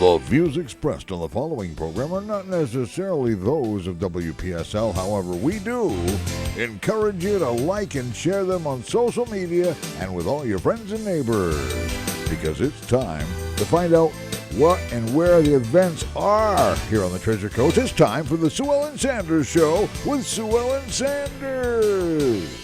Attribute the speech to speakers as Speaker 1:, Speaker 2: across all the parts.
Speaker 1: The views expressed on the following program are not necessarily those of WPSL. However, we do encourage you to like and share them on social media and with all your friends and neighbors, because it's time to find out what and where the events are here on the Treasure Coast. It's time for the Sue Ellen Sanders Show with Sue Ellen Sanders.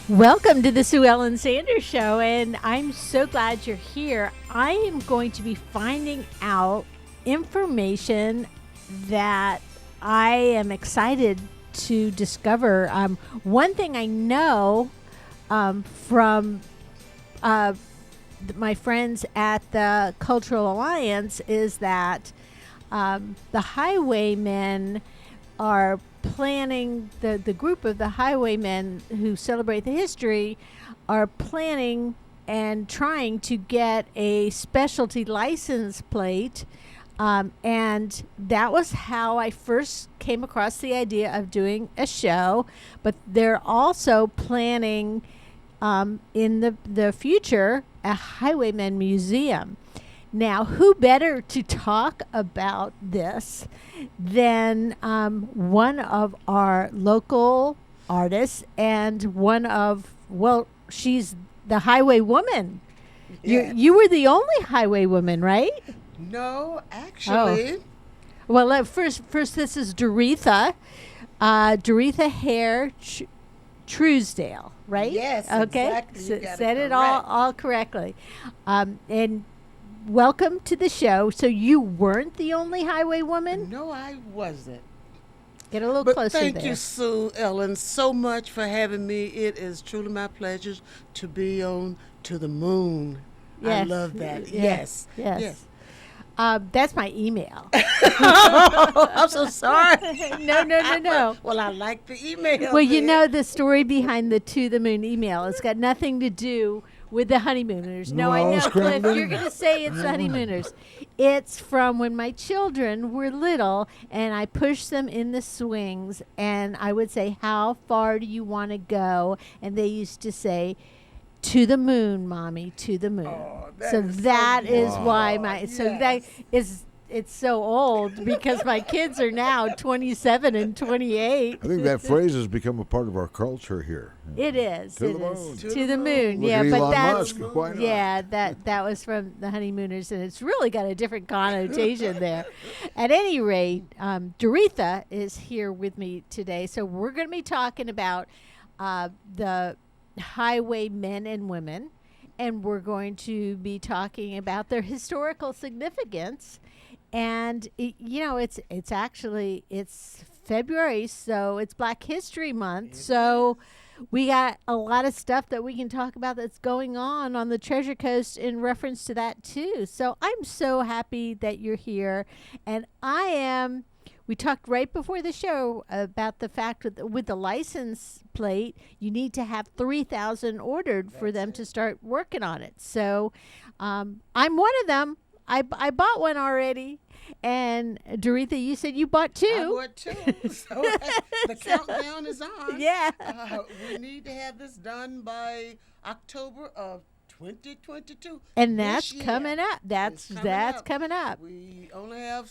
Speaker 2: Welcome to the Sue Ellen Sanders Show, and I'm so glad you're here. I am going to be finding out information that I am excited to discover. One thing I know from my friends at the Cultural Alliance is that the Highwaymen are planning, the group of the Highwaymen who celebrate the history are planning and trying to get a specialty license plate. And that was how I first came across the idea of doing a show. But they're also planning in the future a Highwaymen museum. Now, who better to talk about this than one of our local artists and one of, well, she's the highway woman.
Speaker 3: Yes.
Speaker 2: You were the only highway woman, right?
Speaker 3: No, actually.
Speaker 2: Well, first, this is Doretha. Doretha Hare Truesdale, right?
Speaker 3: Yes,
Speaker 2: okay.
Speaker 3: exactly. You got it
Speaker 2: Said it
Speaker 3: correct.
Speaker 2: all correctly. And welcome to the show. So you weren't the only highway woman?
Speaker 3: No, I wasn't.
Speaker 2: Get a little
Speaker 3: But
Speaker 2: closer
Speaker 3: thank
Speaker 2: there.
Speaker 3: you, Sue Ellen, so much for having me. It is truly my pleasure to be on To the Moon. I
Speaker 2: Yes.
Speaker 3: love that.
Speaker 2: Yes.
Speaker 3: Yes.
Speaker 2: That's my email.
Speaker 3: I'm so sorry.
Speaker 2: No.
Speaker 3: Well, I like the email.
Speaker 2: Well, you
Speaker 3: then.
Speaker 2: know the story behind the To the Moon email. It's got nothing to do with the honeymooners. No, I know, Cliff. You're going to say it's the honeymooners. It's from when my children were little, and I pushed them in the swings, and I would say, "How far do you want to go?" And they used to say, "To the moon, Mommy, to the moon."
Speaker 3: Oh, that
Speaker 2: So
Speaker 3: is so
Speaker 2: that is
Speaker 3: beautiful.
Speaker 2: why my so that
Speaker 3: Yes.
Speaker 2: is. It's so old because my kids are now 27 and 28.
Speaker 1: I think that phrase has become a part of our culture here.
Speaker 2: It is.
Speaker 1: To
Speaker 2: It
Speaker 1: the
Speaker 2: is.
Speaker 1: moon.
Speaker 2: To the moon.
Speaker 1: Look
Speaker 2: Yeah,
Speaker 1: at
Speaker 2: but
Speaker 1: Elon
Speaker 2: that's
Speaker 1: Musk. Why not?
Speaker 2: yeah, that was from the honeymooners, and it's really got a different connotation there. At any rate, Doretha is here with me today, so we're going to be talking about the highway men and women, and we're going to be talking about their historical significance. And it's actually February, so it's Black History Month. So we got a lot of stuff that we can talk about that's going on the Treasure Coast in reference to that too. So I'm so happy that you're here, and I am. We talked right before the show about the fact with the license plate, you need to have 3,000 ordered for them to start working on it. So I'm one of them. I bought one already. And Doretha, you said you bought two.
Speaker 3: I bought two. So the countdown is on.
Speaker 2: Yeah.
Speaker 3: We need to have this done by October of 2022.
Speaker 2: And
Speaker 3: this
Speaker 2: that's
Speaker 3: year.
Speaker 2: coming up. That's coming up.
Speaker 3: We only have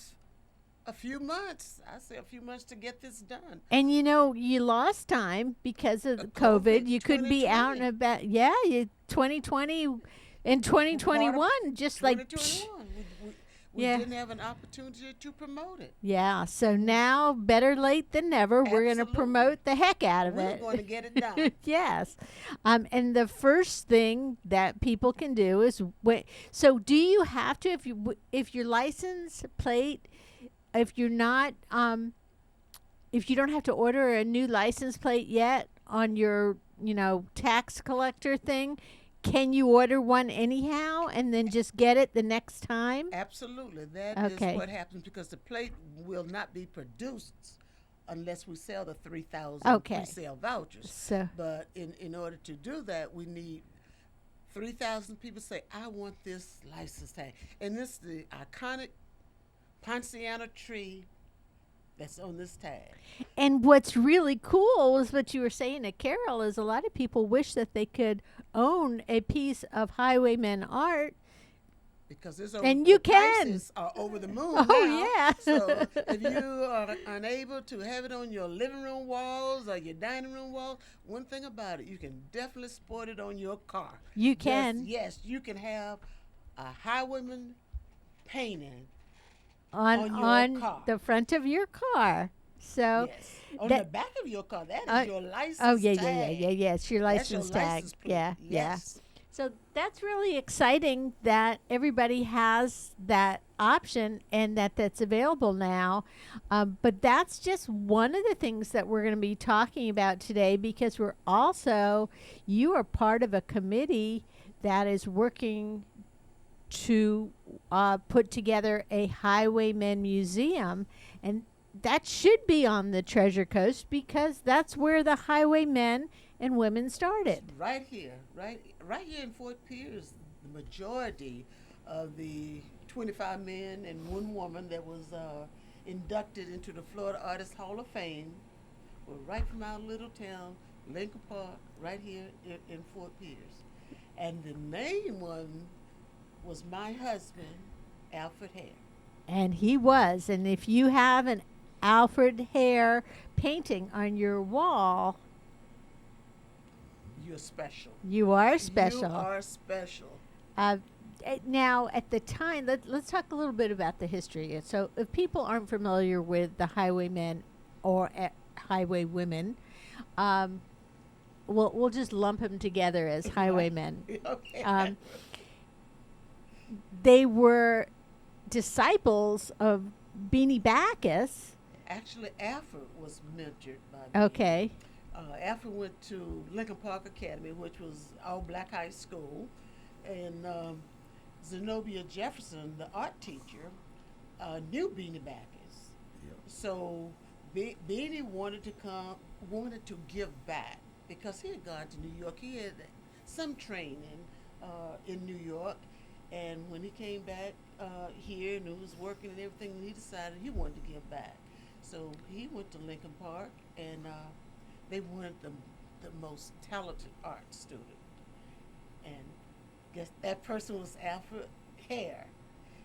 Speaker 3: a few months. I say a few months to get this done.
Speaker 2: And you lost time because of COVID. You couldn't be out and about. Yeah, 2020 and 2021 just like
Speaker 3: 2021. We
Speaker 2: Yeah.
Speaker 3: didn't have an opportunity to promote it.
Speaker 2: yeah. So now, better late than never. We're going to
Speaker 3: Absolutely.
Speaker 2: promote the heck out of
Speaker 3: We're
Speaker 2: it.
Speaker 3: going to get it done.
Speaker 2: Yes. And the first thing that people can do is so do you have to if your license plate, if you're not if you don't have to order a new license plate yet on your tax collector thing, can you order one anyhow and then just get it the next time?
Speaker 3: Absolutely. That is
Speaker 2: Okay.
Speaker 3: what happens because the plate will not be produced unless we sell the 3,000
Speaker 2: Okay.
Speaker 3: pre-sale vouchers.
Speaker 2: So
Speaker 3: But in order to do that, we need 3,000 people say, I want this license tag. And this is the iconic Poinciana tree that's on this tag.
Speaker 2: And what's really cool is what you were saying to Carol is a lot of people wish that they could own a piece of Highwaymen art
Speaker 3: because
Speaker 2: And you
Speaker 3: the
Speaker 2: can.
Speaker 3: prices are over the moon
Speaker 2: Oh,
Speaker 3: now.
Speaker 2: yeah.
Speaker 3: So if you are unable to have it on your living room walls or your dining room walls, one thing about it, you can definitely sport it on your car.
Speaker 2: You can.
Speaker 3: Yes, you can have a highwayman painting
Speaker 2: on
Speaker 3: on your
Speaker 2: on
Speaker 3: car.
Speaker 2: the front of your car. So
Speaker 3: Yes. On
Speaker 2: that-
Speaker 3: the back of your car, that is
Speaker 2: uh,
Speaker 3: your license
Speaker 2: oh yeah,
Speaker 3: tag.
Speaker 2: yeah. It's your
Speaker 3: That's your
Speaker 2: license tag.
Speaker 3: license plate.
Speaker 2: Yeah, yeah.
Speaker 3: Yes.
Speaker 2: So that's really exciting that everybody has that option and that's available now. But that's just one of the things that we're going to be talking about today, because you are part of a committee that is working to put together a Highwaymen Museum, and that should be on the Treasure Coast because that's where the highwaymen and women started.
Speaker 3: Right here, right here in Fort Pierce, the majority of the 25 men and one woman that was inducted into the Florida Artists Hall of Fame were right from our little town, Lincoln Park, right here in Fort Pierce. And the main one was my husband, Alfred Hare.
Speaker 2: And he was. And if you have an Alfred Hare painting on your wall,
Speaker 3: You're special.
Speaker 2: you are special.
Speaker 3: You are special.
Speaker 2: Now, at the time, let's talk a little bit about the history. So, if people aren't familiar with the highwaymen or highwaywomen, we'll just lump them together as highwaymen.
Speaker 3: Okay.
Speaker 2: They were disciples of Beanie Backus.
Speaker 3: Actually, Alfred was mentored by me.
Speaker 2: Okay.
Speaker 3: Alfred went to Lincoln Park Academy, which was all black high school, and Zenobia Jefferson, the art teacher, knew Beanie Backus.
Speaker 1: Yep.
Speaker 3: So Beanie wanted to give back because he had gone to New York. He had some training in New York, and when he came back here and he was working and everything, he decided he wanted to give back. So he went to Lincoln Park, and they wanted the most talented art student. And guess that person was Alfred Hare.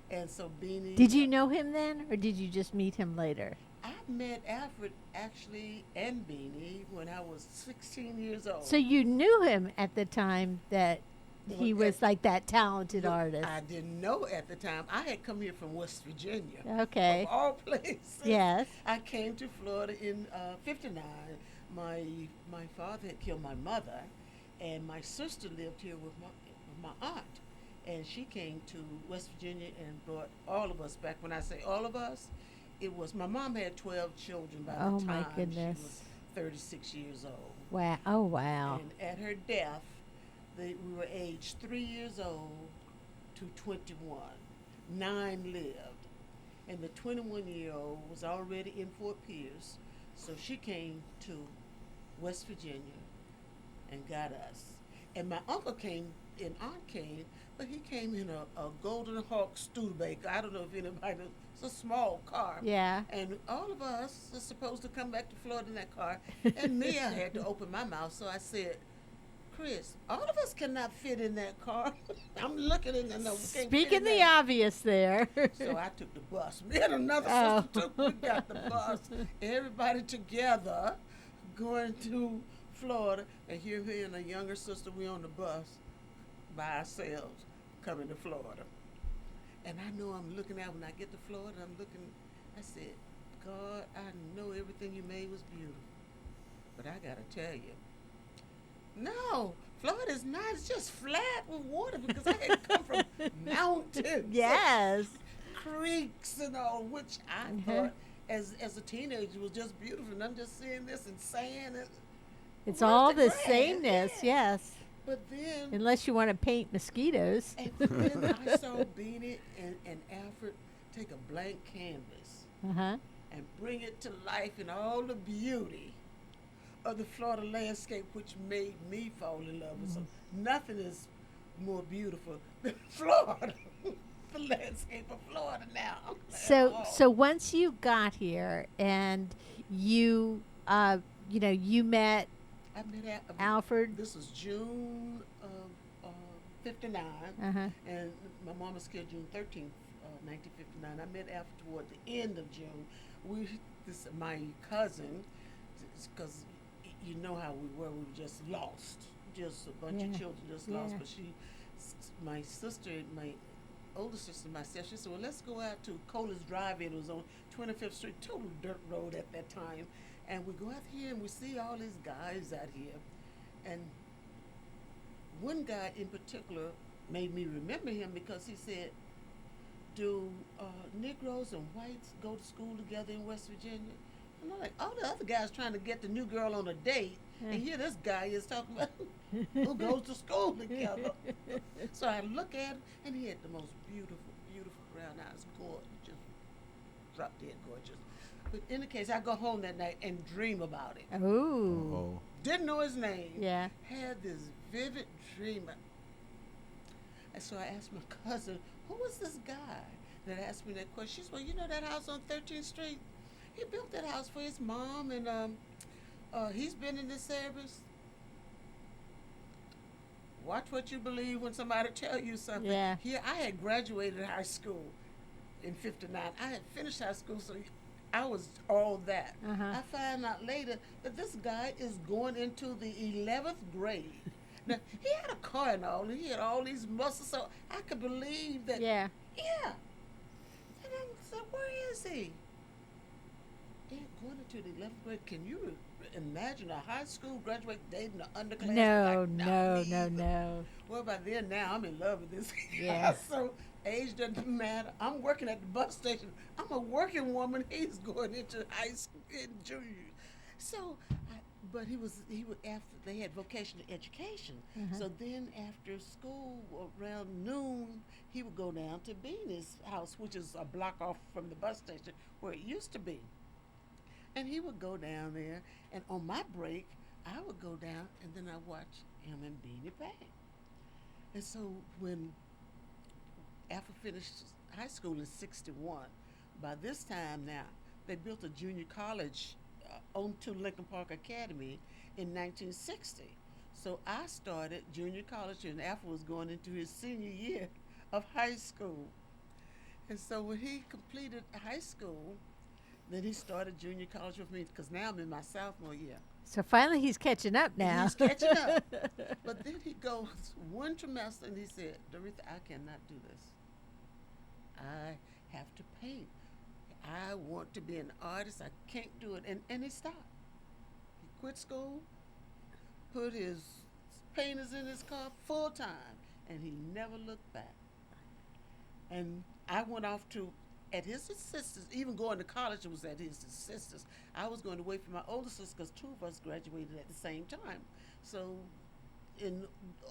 Speaker 3: And so Beanie...
Speaker 2: Did you know him then, or did you just meet him later?
Speaker 3: I met Alfred actually and Beanie when I was 16 years old.
Speaker 2: So you knew him at the time that he
Speaker 3: Well,
Speaker 2: was like that talented
Speaker 3: Look,
Speaker 2: artist.
Speaker 3: I didn't know at the time. I had come here from West Virginia.
Speaker 2: Okay.
Speaker 3: Of all places.
Speaker 2: Yes.
Speaker 3: I came to Florida in '59. My father had killed my mother, and my sister lived here with my aunt. And she came to West Virginia and brought all of us back. When I say all of us, it was my mom had 12 children by
Speaker 2: Oh,
Speaker 3: the
Speaker 2: my
Speaker 3: time she
Speaker 2: goodness.
Speaker 3: was 36 years old.
Speaker 2: Wow. Oh, wow.
Speaker 3: And at her death, we were aged 3 years old to 21. 9 lived. And the 21-year-old was already in Fort Pierce, so she came to West Virginia and got us. And my uncle came and aunt came, but he came in a Golden Hawk Studebaker. I don't know if anybody knows. It's a small car.
Speaker 2: Yeah.
Speaker 3: And all of us are supposed to come back to Florida in that car. And me, I had to open my mouth, so I said, Chris, all of us cannot fit in that car. I'm looking in the no.
Speaker 2: Speaking the obvious there.
Speaker 3: So I took the bus. Me and another
Speaker 2: Oh.
Speaker 3: sister we got the bus. Everybody together going to Florida. And here me and a younger sister, we on the bus by ourselves coming to Florida. And I know I'm looking out when I get to Florida, I said, God, I know everything you made was beautiful. But I gotta tell you, no, Florida's not. It's just flat with water because I had come from mountains,
Speaker 2: Yes.
Speaker 3: creeks, and all, which I
Speaker 2: Mhm.
Speaker 3: thought as a teenager was just beautiful. And I'm just seeing this and sand. And
Speaker 2: It's
Speaker 3: where's
Speaker 2: all the
Speaker 3: grass?
Speaker 2: sameness,
Speaker 3: Yeah.
Speaker 2: yes.
Speaker 3: But then,
Speaker 2: Unless you want to paint mosquitoes.
Speaker 3: and then I saw Beanie and Alfred take a blank canvas
Speaker 2: Uh-huh.
Speaker 3: and bring it to life in all the beauty of the Florida landscape, which made me fall in love with it. Nothing is more beautiful than Florida. The landscape of Florida now.
Speaker 2: So once you got here and you you met
Speaker 3: I met
Speaker 2: Alfred.
Speaker 3: This was June of 59,
Speaker 2: Uh-huh.
Speaker 3: and my mom was killed June 13th, 1959. I met Alpha toward the end of June. My cousin, because you know how we were just lost, just a bunch of
Speaker 2: Yeah.
Speaker 3: children just lost.
Speaker 2: Yeah.
Speaker 3: But my sister, my older sister, and myself, she said, well, let's go out to Colas Drive. It was on 25th Street, total dirt road at that time. And we go out here and we see all these guys out here. And one guy in particular made me remember him because he said, do Negroes and whites go to school together in West Virginia? And I'm like, all the other guys trying to get the new girl on a date, and here this guy is talking about who goes to school together. So I look at him, and he had the most beautiful, beautiful brown eyes, gorgeous, drop dead gorgeous. But in the case, I go home that night and dream about it.
Speaker 2: Ooh.
Speaker 1: Oh.
Speaker 3: Didn't know his name.
Speaker 2: Yeah.
Speaker 3: Had this vivid dream. And so I asked my cousin, who was this guy that asked me that question? She said, well, you know that house on 13th Street? He built that house for his mom, and he's been in this service. Watch what you believe when somebody tell you something.
Speaker 2: Yeah.
Speaker 3: Here, I had graduated high school in 59. I had finished high school, so I was all that.
Speaker 2: Uh-huh.
Speaker 3: I find out later that this guy is going into the 11th grade. Now, he had a car and all, and he had all these muscles, so I could believe that.
Speaker 2: Yeah.
Speaker 3: Yeah. And I said, where is he? Yeah, going into the 11th grade. Can you imagine a high school graduate dating an underclassman?
Speaker 2: No,
Speaker 3: Like, not
Speaker 2: no,
Speaker 3: me
Speaker 2: no,
Speaker 3: either.
Speaker 2: no.
Speaker 3: Well, by then now I'm in love with this guy.
Speaker 2: Yeah.
Speaker 3: So age doesn't matter. I'm working at the bus station. I'm a working woman. He's going into high school in junior. So, but he was after they had vocational education. So then after school around noon, he would go down to Beanie's house, which is a block off from the bus station where it used to be. And he would go down there, and on my break, I would go down, and then I watch him and Beanie bang. And so when after finished high school in '61, by this time now they built a junior college on to Lincoln Park Academy in 1960. So I started junior college, and Alpha was going into his senior year of high school. And so when he completed high school, then he started junior college with me, because now I'm in my sophomore year.
Speaker 2: So finally he's catching up now.
Speaker 3: He's catching up. But then he goes one trimester and he said, Doretha, I cannot do this. I have to paint. I want to be an artist. I can't do it. And he stopped. He quit school, put his painters in his car full time, and he never looked back. And I went off to, at his insistence, even going to college, it was at his insistence. I was going to wait for my older sister because two of us graduated at the same time. So in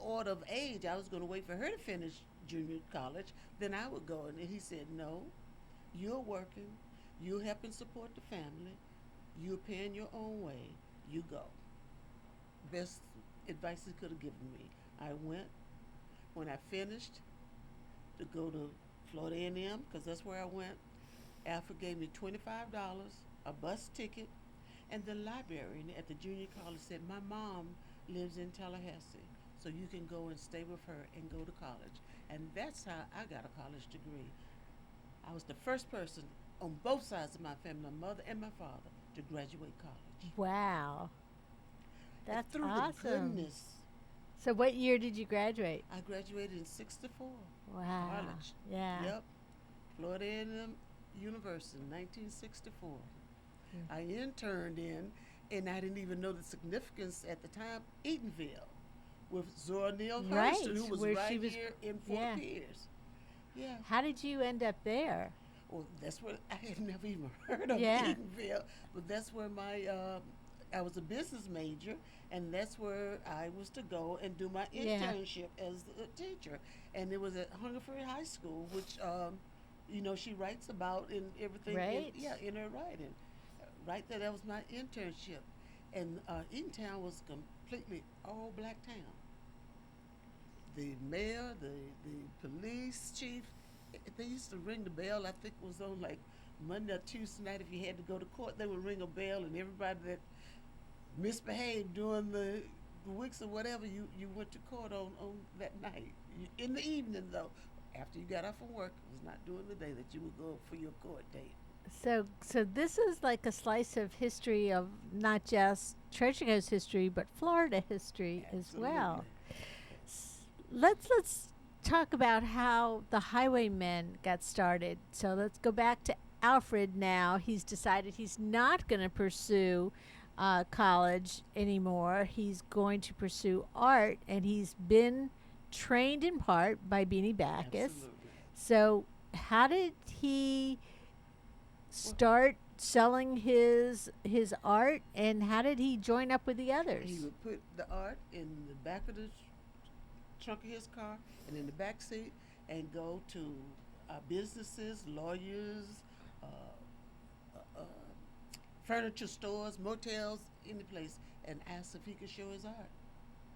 Speaker 3: order of age, I was going to wait for her to finish junior college, then I would go. And he said, no, you're working, you're helping support the family, you're paying your own way, you go. Best advice he could have given me. I went, when I finished, to go to Florida A&M, because that's where I went. Alpha gave me $25, a bus ticket, and the librarian at the junior college said, my mom lives in Tallahassee, so you can go and stay with her and go to college. And that's how I got a college degree. I was the first person on both sides of my family, my mother and my father, to graduate college.
Speaker 2: Wow.
Speaker 3: And
Speaker 2: That's
Speaker 3: through
Speaker 2: awesome.
Speaker 3: the goodness,
Speaker 2: So what year did you graduate?
Speaker 3: I graduated in '64.
Speaker 2: Wow.
Speaker 3: College.
Speaker 2: Yeah.
Speaker 3: Yep. Florida A&M University, 1964. I interned in, and I didn't even know the significance at the time, Eatonville, with Zora Neale
Speaker 2: Right,
Speaker 3: Hurston, who was
Speaker 2: where
Speaker 3: right
Speaker 2: she was-
Speaker 3: here in Fort
Speaker 2: yeah.
Speaker 3: Pierce. Yeah.
Speaker 2: How did you end up there?
Speaker 3: Well, that's where I had never even heard of
Speaker 2: Yeah.
Speaker 3: Eatonville, but that's where I was a business major, and that's where I was to go and do my
Speaker 2: Yeah.
Speaker 3: internship as a teacher. And it was at Hungerford High School, which, she writes about in everything.
Speaker 2: Right.
Speaker 3: In her writing. Right there, that was my internship. And Eatontown was completely all black town. The mayor, the police chief, they used to ring the bell. I think it was on like Monday or Tuesday night. If you had to go to court, they would ring a bell, and everybody that misbehaved during the weeks or whatever you went to court on that night. In the evening, though, after you got off from work, it was not during the day that you would go for your court date.
Speaker 2: So this is like a slice of history of not just Treasure Coast history, but Florida history as well. Let's talk about how the Highwaymen got started. So let's go back to Alfred now. He's decided he's not going to pursue college anymore. He's going to pursue art, and he's been trained in part by Beanie Backus.
Speaker 3: Absolutely.
Speaker 2: So how did he start selling his art, and how did he join up with the others?
Speaker 3: He would put the art in the back of the trunk of his car and in the back seat, and go to businesses, lawyers, furniture stores, motels, any place, and ask if he could show his art.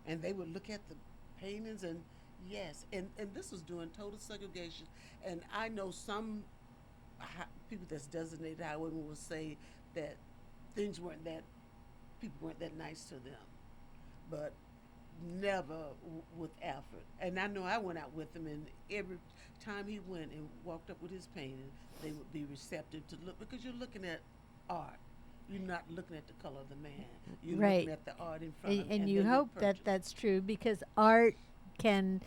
Speaker 3: And they would look at the paintings, and yes, and this was during total segregation. And I know some people that's designated highwaymen will say that people weren't that nice to them, but never with Alfred. And I know I went out with him, and every time he went and walked up with his painting, they would be receptive to look, because you're looking at art. You're not looking at the color of the man. You're
Speaker 2: Right.
Speaker 3: looking at the art in front of him.
Speaker 2: And you
Speaker 3: they would
Speaker 2: hope that
Speaker 3: purchase.
Speaker 2: that's true, because art can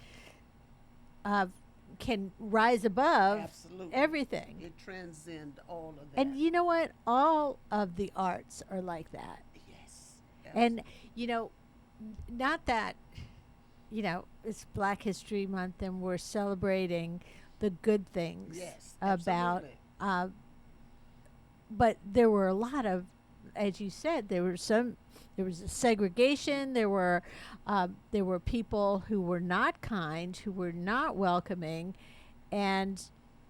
Speaker 2: rise above
Speaker 3: Absolutely.
Speaker 2: everything.
Speaker 3: It transcends all of that.
Speaker 2: And you know what? All of the arts are like that.
Speaker 3: Yes.
Speaker 2: And, not that, it's Black History Month and we're celebrating the good things
Speaker 3: Yes,
Speaker 2: about,
Speaker 3: absolutely.
Speaker 2: but there were a lot of, as you said, there was a segregation. There were people who were not kind, who were not welcoming, and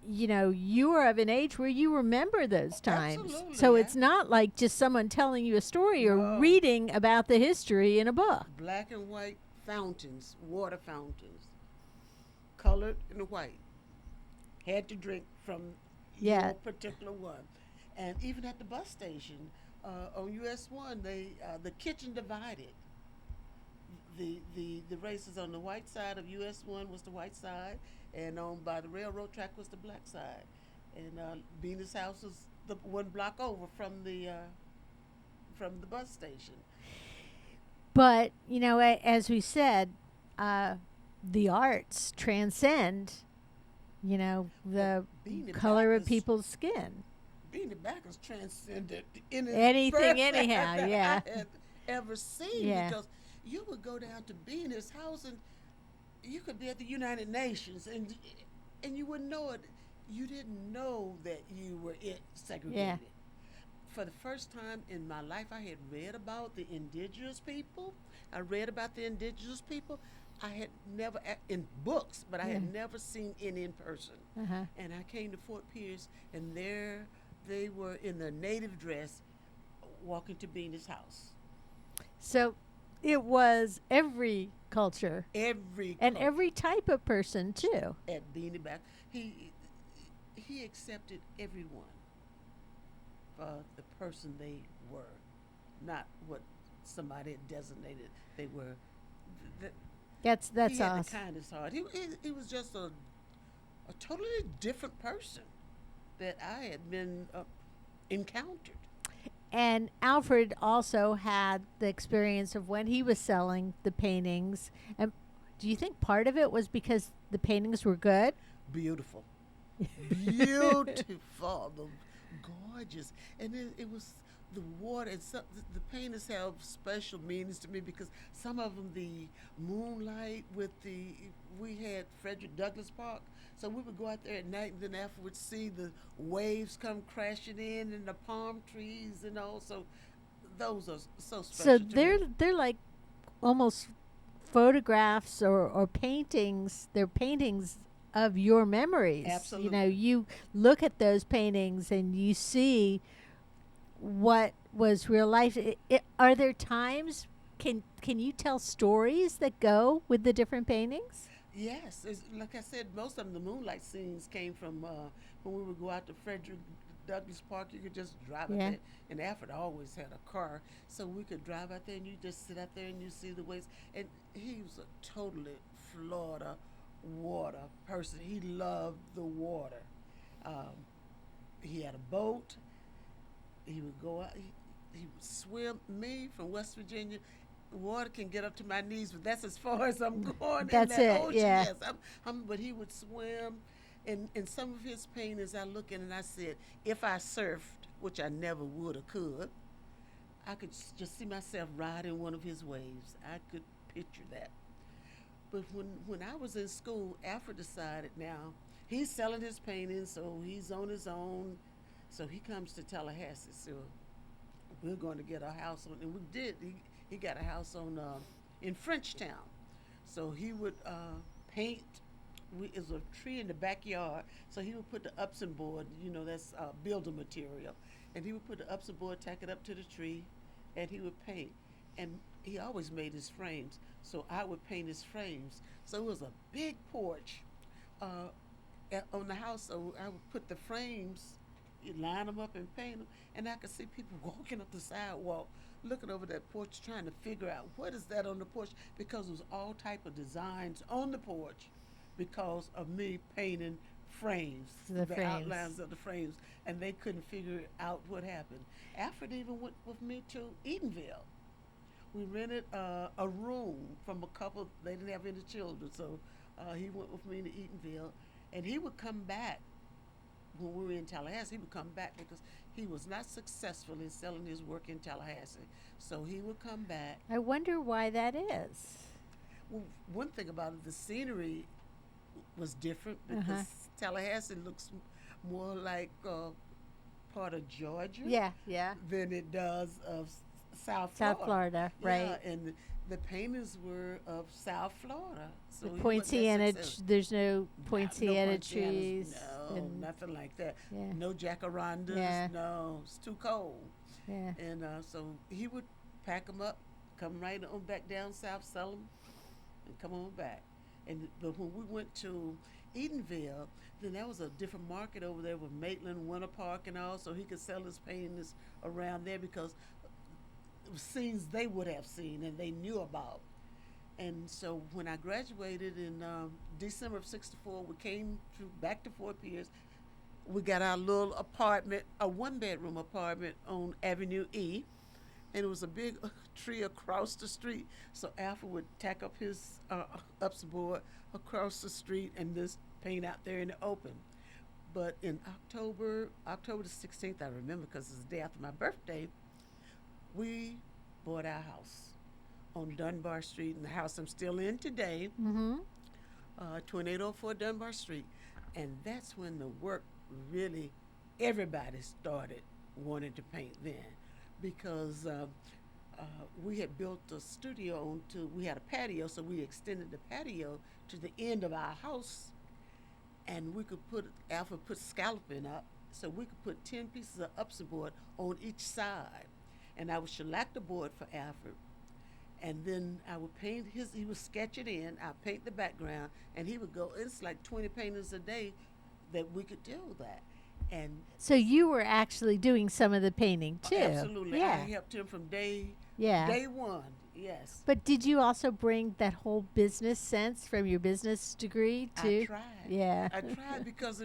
Speaker 2: you were of an age where you remember those times.
Speaker 3: Absolutely,
Speaker 2: So
Speaker 3: yeah.
Speaker 2: it's not like just someone telling you a story or
Speaker 3: No.
Speaker 2: reading about the history in a book.
Speaker 3: Black and white fountains, water fountains, colored and white. Had to drink from
Speaker 2: Yeah.
Speaker 3: your particular one. And even at the bus station, on US 1, the kitchen divided. The races on the white side of US 1 was the white side, and on by the railroad track was the black side. And Bean's house was the one block over from the bus station.
Speaker 2: But as we said, the arts transcend, the
Speaker 3: Beanie
Speaker 2: color of
Speaker 3: Backus-
Speaker 2: people's skin.
Speaker 3: Beanie Backus transcended
Speaker 2: Anything, anyhow,
Speaker 3: that
Speaker 2: yeah.
Speaker 3: I had ever seen,
Speaker 2: Yeah.
Speaker 3: because you would go down to Beanie's house and you could be at the United Nations and you wouldn't know it. You didn't know that you were segregated. For the first time in my life, I had read about the indigenous people. I read about the indigenous people. I had never, in books, but I
Speaker 2: Yeah.
Speaker 3: had never seen any in person.
Speaker 2: Uh-huh.
Speaker 3: And I came to Fort Pierce, and there they were in their native dress walking to Beanie's house.
Speaker 2: So it was every culture
Speaker 3: Every
Speaker 2: and
Speaker 3: culture
Speaker 2: every type of person too.
Speaker 3: at Beanie Back, he accepted everyone for the person they were, not what somebody had designated they were.
Speaker 2: That's
Speaker 3: He had the
Speaker 2: awesome.
Speaker 3: kindest heart. He was just a totally different person that I had been encountered.
Speaker 2: And Alfred also had the experience of when he was selling the paintings. And do you think part of it was because the paintings were good?
Speaker 3: Beautiful. Beautiful. Gorgeous. And it was the water. And the paintings have special meanings to me, because some of them, the moonlight we had Frederick Douglass Park. So we would go out there at night, and then afterwards see the waves come crashing in and the palm trees and all. So those are so special.
Speaker 2: So
Speaker 3: to me.
Speaker 2: they're like almost photographs or paintings. They're paintings of your memories.
Speaker 3: Absolutely.
Speaker 2: You look at those paintings and you see what was real life. Are there times, can you tell stories that go with the different paintings?
Speaker 3: Yes, like I said, most of them, the moonlight scenes came from when we would go out to Frederick Douglas Park. You could just drive out
Speaker 2: Yeah.
Speaker 3: there. And Alfred always had a car, so we could drive out there and you just sit out there and you see the waves. And he was a totally Florida water person. He loved the water. Um, he had a boat. He would go out. He would swim. Me from West Virginia, water can get up to my knees, but that's as far as I'm going
Speaker 2: That's
Speaker 3: in that
Speaker 2: it,
Speaker 3: ocean.
Speaker 2: yeah.
Speaker 3: Yes, but he would swim. And in some of his paintings, I look in and I said, if I surfed, which I never would or could, I could just see myself riding one of his waves. I could picture that. But when I was in school, Alfred decided now he's selling his paintings, so he's on his own. So he comes to Tallahassee. So we're going to get a house on, and we did. He got a house on in Frenchtown. So he would paint. Is a tree in the backyard, so he would put the Upson board. That's building material, and he would put the Upson board, tack it up to the tree, and he would paint. And he always made his frames, so I would paint his frames. So it was a big porch on the house. So I would put the frames, line them up and paint them, and I could see people walking up the sidewalk, looking over that porch, trying to figure out what is that on the porch, because there was all type of designs on the porch because of me painting frames,
Speaker 2: The frames.
Speaker 3: outlines of the frames, and they couldn't figure out what happened. Alfred even went with me to Eatonville. We rented a room from a couple. They didn't have any children, so he went with me to Eatonville, and he would come back when we were in Tallahassee. He would come back because he was not successful in selling his work in Tallahassee, so he would come back.
Speaker 2: I wonder why that is.
Speaker 3: Well, one thing about it, the scenery was different because
Speaker 2: Uh-huh.
Speaker 3: Tallahassee looks more like part of Georgia
Speaker 2: Yeah.
Speaker 3: than it does of South
Speaker 2: South Florida, right.
Speaker 3: Yeah, and the paintings were of South Florida. So
Speaker 2: The
Speaker 3: he wasn't that
Speaker 2: poinciana,
Speaker 3: successful.
Speaker 2: there's no
Speaker 3: No
Speaker 2: poinciana
Speaker 3: poincianas,
Speaker 2: trees.
Speaker 3: No,
Speaker 2: and-
Speaker 3: nothing like that.
Speaker 2: Yeah.
Speaker 3: No jacarandas.
Speaker 2: Yeah.
Speaker 3: No, it's too cold.
Speaker 2: Yeah.
Speaker 3: And so he would pack them up, come right on back down south, sell them, and come on back. But when we went to Eatonville, then that was a different market over there with Maitland, Winter Park, and all. So he could sell his paintings around there because it was scenes they would have seen and they knew about. And so when I graduated in December of '64, we came back to Fort Pierce. We got our little apartment, a one-bedroom apartment on Avenue E, and it was a big tree across the street. So Alfred would tack up his ups board across the street and just paint out there in the open. But in October the 16th, I remember because it's the day after my birthday, we bought our house on Dunbar Street, and the house I'm still in today,
Speaker 2: Mm-hmm.
Speaker 3: 2804 Dunbar Street. And that's when the work really, everybody started wanting to paint then, because we had built a studio we had a patio, so we extended the patio to the end of our house, and we could Alfred put scalloping up, so we could put 10 pieces of Upson board on each side, and I would shellac the board for Alfred, and then I would paint he would sketch it in, I'd paint the background, and he would go, it's like 20 paintings a day that we could do that. And
Speaker 2: So you were actually doing some of the painting too.
Speaker 3: absolutely,
Speaker 2: Yeah.
Speaker 3: I helped him from day one, yes.
Speaker 2: But did you also bring that whole business sense from your business degree too?
Speaker 3: I tried.
Speaker 2: Yeah.
Speaker 3: I tried because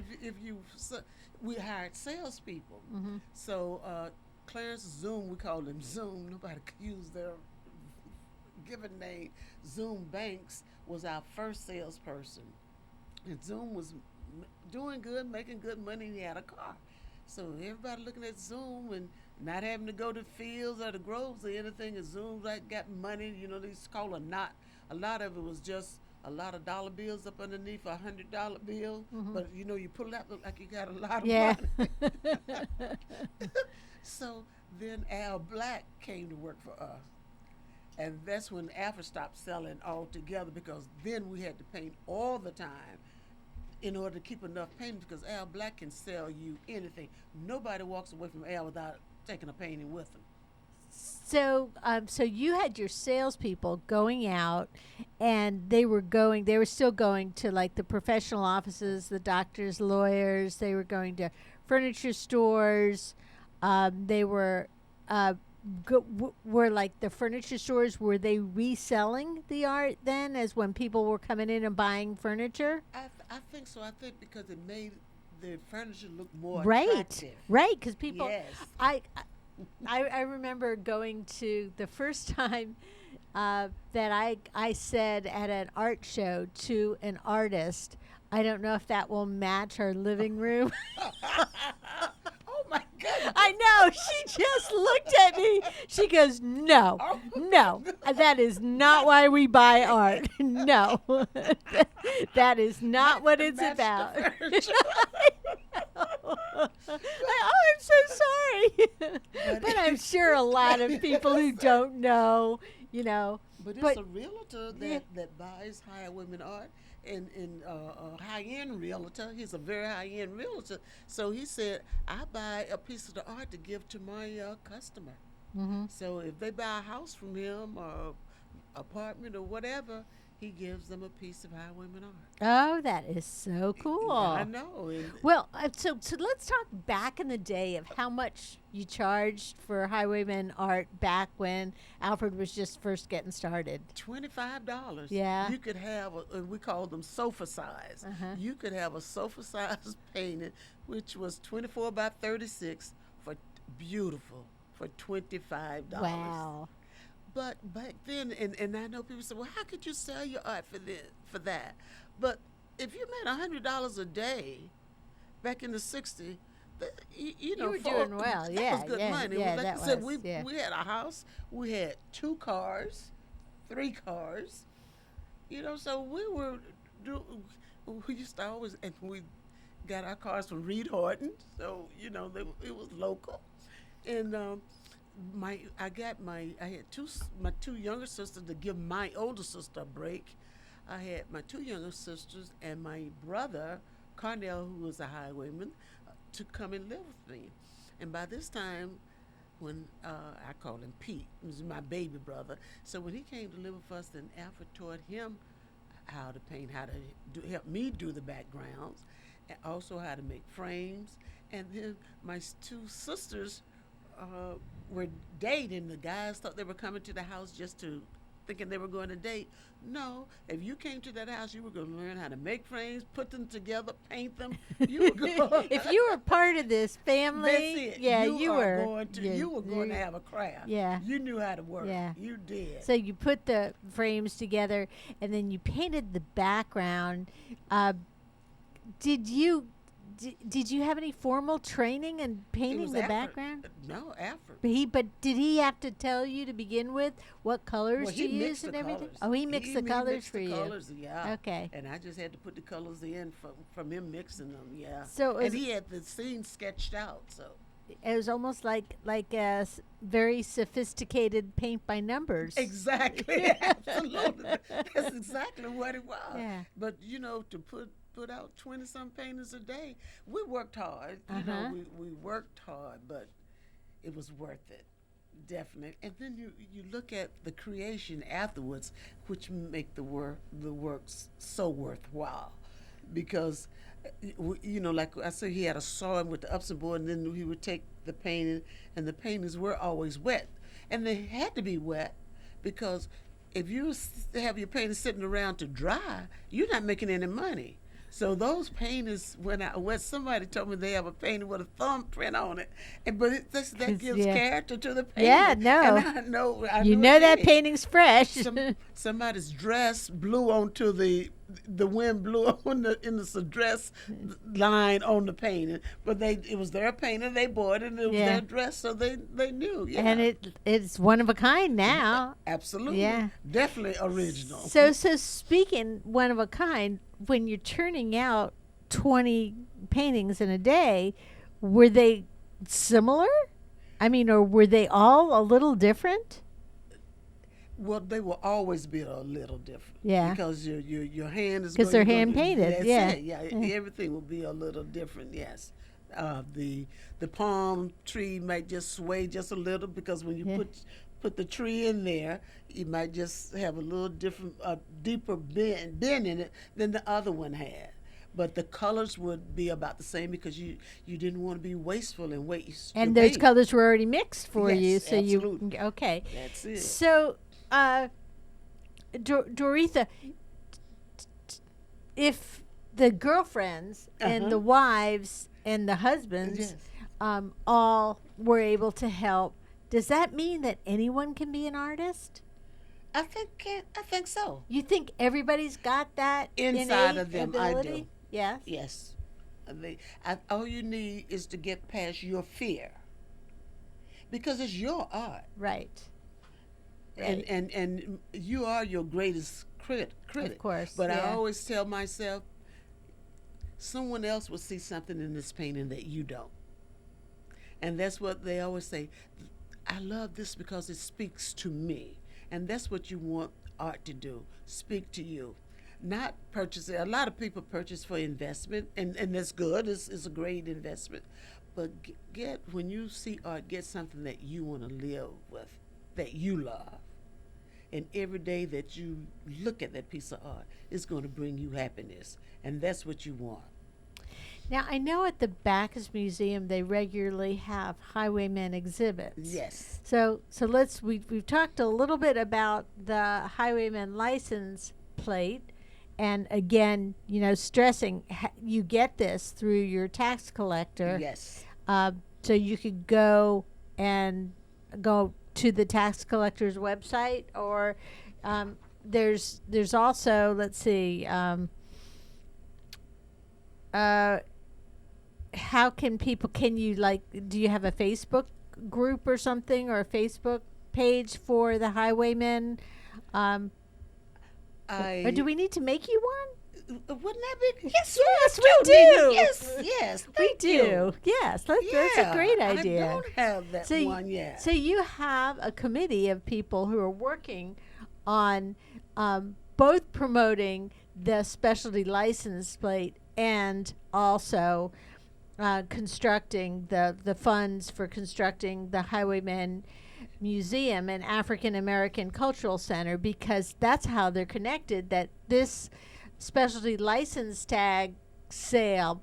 Speaker 3: we hired salespeople.
Speaker 2: Mm-hmm.
Speaker 3: So Clarence Zoom, we called him Zoom. Nobody could use their given name. Zoom Banks was our first salesperson, and Zoom was doing good, making good money. He had a car, so everybody looking at Zoom and not having to go to fields or the groves or anything. And Zoom got money. They used to call a knot. A lot of it was just a lot of dollar bills up underneath a $100 bill.
Speaker 2: Mhm.
Speaker 3: But you pull it out, look like you got a lot of
Speaker 2: Yeah.
Speaker 3: money. So then Al Black came to work for us. And that's when Alfred stopped selling altogether, because then we had to paint all the time in order to keep enough paintings, because Al Black can sell you anything. Nobody walks away from Al without taking a painting with them.
Speaker 2: So, so you had your salespeople going out, and they were still going to like the professional offices, the doctors, lawyers. They were going to furniture stores. They were were like the furniture stores. Were they reselling the art then, as when people were coming in and buying furniture?
Speaker 3: I think so. I think because it made the furniture look more
Speaker 2: Right,
Speaker 3: attractive.
Speaker 2: right. Because people,
Speaker 3: Yes.
Speaker 2: I remember going to the first time that I said at an art show to an artist, I don't know if that will match our living room.
Speaker 3: Oh my goodness.
Speaker 2: I know. She just looked at me. She goes, no, no, that is not why we buy art. No, that is not what it's
Speaker 3: Match the
Speaker 2: about.
Speaker 3: furniture.
Speaker 2: Oh, I'm so sorry. But I'm sure a lot of people who don't know,
Speaker 3: But it's
Speaker 2: But-
Speaker 3: a realtor
Speaker 2: Yeah.
Speaker 3: that buys high women art, and a high-end realtor. He's a very high-end realtor. So he said, I buy a piece of the art to give to my customer.
Speaker 2: Mm-hmm.
Speaker 3: So if they buy a house from him or apartment or whatever, he gives them a piece of high women art.
Speaker 2: Oh, that is so cool.
Speaker 3: I know. And
Speaker 2: Well, so let's talk back in the day of how much you charged for Highwayman art back when Alfred was just first getting started.
Speaker 3: $25.
Speaker 2: Yeah.
Speaker 3: You could have, we call them sofa size.
Speaker 2: Uh-huh.
Speaker 3: You could have a sofa size painting, which was 24 by 36 for beautiful, for $25.
Speaker 2: Wow.
Speaker 3: But back then, and I know people say, well, how could you sell your art for that? But if you made $100 a day back in the 60s, you know,
Speaker 2: were doing well.
Speaker 3: that
Speaker 2: Yeah,
Speaker 3: was good
Speaker 2: yeah,
Speaker 3: money.
Speaker 2: yeah,
Speaker 3: Like
Speaker 2: that
Speaker 3: I said,
Speaker 2: was, yeah.
Speaker 3: we had a house, we had 2 cars, 3 cars, so we used to always, and we got our cars from Reed Horton, so, it was local. And I had my 2 younger sisters to give my older sister a break. I had my 2 younger sisters and my brother, Carnell, who was a highwayman, to come and live with me. And by this time, when I called him Pete, he was my baby brother. So when he came to live with us, then Alfred taught him how to paint, how to help me do the backgrounds, and also how to make frames. And then my 2 sisters were dating. The guys thought they were coming to the house just to thinking they were going to date. No, if you came to that house, you were going to learn how to make frames, put them together, paint them. You were going.
Speaker 2: If you were part of this family,
Speaker 3: That's it.
Speaker 2: yeah,
Speaker 3: you
Speaker 2: were.
Speaker 3: Going to, you were going to have a craft.
Speaker 2: Yeah.
Speaker 3: You knew how to work.
Speaker 2: Yeah.
Speaker 3: You did.
Speaker 2: So you put the frames together, and then you painted the background. Did you have any formal training in
Speaker 3: It
Speaker 2: painting
Speaker 3: was
Speaker 2: the
Speaker 3: Alfred.
Speaker 2: background?
Speaker 3: No, Alfred.
Speaker 2: But did he have to tell you to begin with what colors
Speaker 3: Well,
Speaker 2: to
Speaker 3: he
Speaker 2: use
Speaker 3: mixed
Speaker 2: and
Speaker 3: the
Speaker 2: everything?
Speaker 3: colors.
Speaker 2: Oh, he mixed the colors
Speaker 3: mixed
Speaker 2: for
Speaker 3: the
Speaker 2: you.
Speaker 3: Colors, yeah.
Speaker 2: Okay.
Speaker 3: And I just had to put the colors in from him mixing them, yeah.
Speaker 2: So it
Speaker 3: and
Speaker 2: was-
Speaker 3: he had the scene sketched out, so.
Speaker 2: It was almost like a very sophisticated paint by numbers.
Speaker 3: Exactly, absolutely. That's exactly what it was.
Speaker 2: Yeah.
Speaker 3: But to put out 20-some paintings a day, we worked hard.
Speaker 2: Uh-huh.
Speaker 3: We worked hard, but it was worth it, definitely. And then you look at the creation afterwards, which make the works so worthwhile, because like I said, he had a sawing with the upson board, and then he would take the painting, and the paintings were always wet, and they had to be wet because if you have your paintings sitting around to dry, you're not making any money. So those paintings, when somebody told me they have a painting with a thumbprint on it, that gives
Speaker 2: yeah.
Speaker 3: character to the painting.
Speaker 2: Yeah, no.
Speaker 3: And I know
Speaker 2: You know
Speaker 3: it
Speaker 2: that
Speaker 3: is.
Speaker 2: painting's fresh.
Speaker 3: Somebody's dress blew onto the wind blew on in the dress line on the painting, but it was their painting, they bought it, and it was
Speaker 2: Yeah.
Speaker 3: their dress, so they knew. Yeah.
Speaker 2: And it's one of a kind now.
Speaker 3: Absolutely,
Speaker 2: Yeah.
Speaker 3: definitely original.
Speaker 2: So speaking one of a kind, when you're turning out 20 paintings in a day, were they similar? I mean, or were they all a little different?
Speaker 3: Well, they will always be a little different.
Speaker 2: Yeah.
Speaker 3: Because your hand is
Speaker 2: 'Cause
Speaker 3: going-
Speaker 2: they're
Speaker 3: you're gonna-
Speaker 2: hand-painted,
Speaker 3: that's
Speaker 2: yeah.
Speaker 3: it, yeah. Everything will be a little different. Yes. The palm tree might just sway just a little because when you
Speaker 2: Yeah.
Speaker 3: put the tree in there, you might just have a little different, deeper bend in it than the other one had. but the colors would be about the same because you didn't want to be wasteful and waste.
Speaker 2: And
Speaker 3: your
Speaker 2: those
Speaker 3: paint.
Speaker 2: colors were already mixed for
Speaker 3: Yes,
Speaker 2: you, so
Speaker 3: absolutely.
Speaker 2: you okay.
Speaker 3: That's it.
Speaker 2: So, Doretha, if the girlfriends and
Speaker 3: Uh-huh.
Speaker 2: the wives and the husbands
Speaker 3: Yes.
Speaker 2: all were able to help, does that mean that anyone can be an artist?
Speaker 3: I think so.
Speaker 2: You think everybody's got that
Speaker 3: Inside
Speaker 2: innate
Speaker 3: of them, I do.
Speaker 2: ability? Yes.
Speaker 3: Yes. All you need is to get past your fear, because it's your art,
Speaker 2: Right.
Speaker 3: and you are your greatest critic.
Speaker 2: Of course.
Speaker 3: But I
Speaker 2: yeah.
Speaker 3: always tell myself, someone else will see something in this painting that you don't, and that's what they always say. I love this because it speaks to me, and that's what you want art to do: speak to you. Not purchase it. A lot of people purchase for investment, and that's good. It's a great investment. But get when you see art, get something that you want to live with, that you love. And every day that you look at that piece of art, it's going to bring you happiness. And that's what you want.
Speaker 2: Now, I know at the Bacchus Museum they regularly have Highwaymen exhibits.
Speaker 3: Yes.
Speaker 2: So we've talked a little bit about the Highwayman license plate, and again, stressing you get this through your tax collector.
Speaker 3: Yes.
Speaker 2: So you could go to the tax collector's website, or there's also, let's see, how can people, do you have a Facebook group or something, or a Facebook page for the Highwaymen? Or do we need to make you one?
Speaker 3: Wouldn't that be? Yes,
Speaker 2: we do.
Speaker 3: Yes,
Speaker 2: We
Speaker 3: thank
Speaker 2: do.
Speaker 3: you.
Speaker 2: Yes, that's a great idea.
Speaker 3: I don't have that
Speaker 2: So
Speaker 3: one yet.
Speaker 2: So you have a committee of people who are working on both promoting the specialty license plate and also constructing the funds for constructing the Highwaymen Museum and African American Cultural Center, because that's how they're connected. That this specialty license tag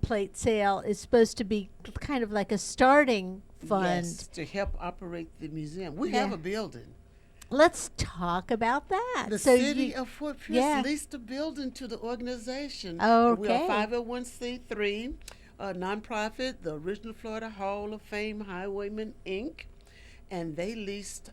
Speaker 2: plate sale, is supposed to be kind of like a starting fund.
Speaker 3: Yes, to help operate the museum. We
Speaker 2: Yeah.
Speaker 3: have a building.
Speaker 2: Let's talk about that.
Speaker 3: The
Speaker 2: So
Speaker 3: city
Speaker 2: you-
Speaker 3: of Fort Pierce
Speaker 2: yeah.
Speaker 3: leased a building to the organization.
Speaker 2: Okay.
Speaker 3: We are 501c3, a nonprofit, the original Florida Hall of Fame Highwaymen Inc., and they leased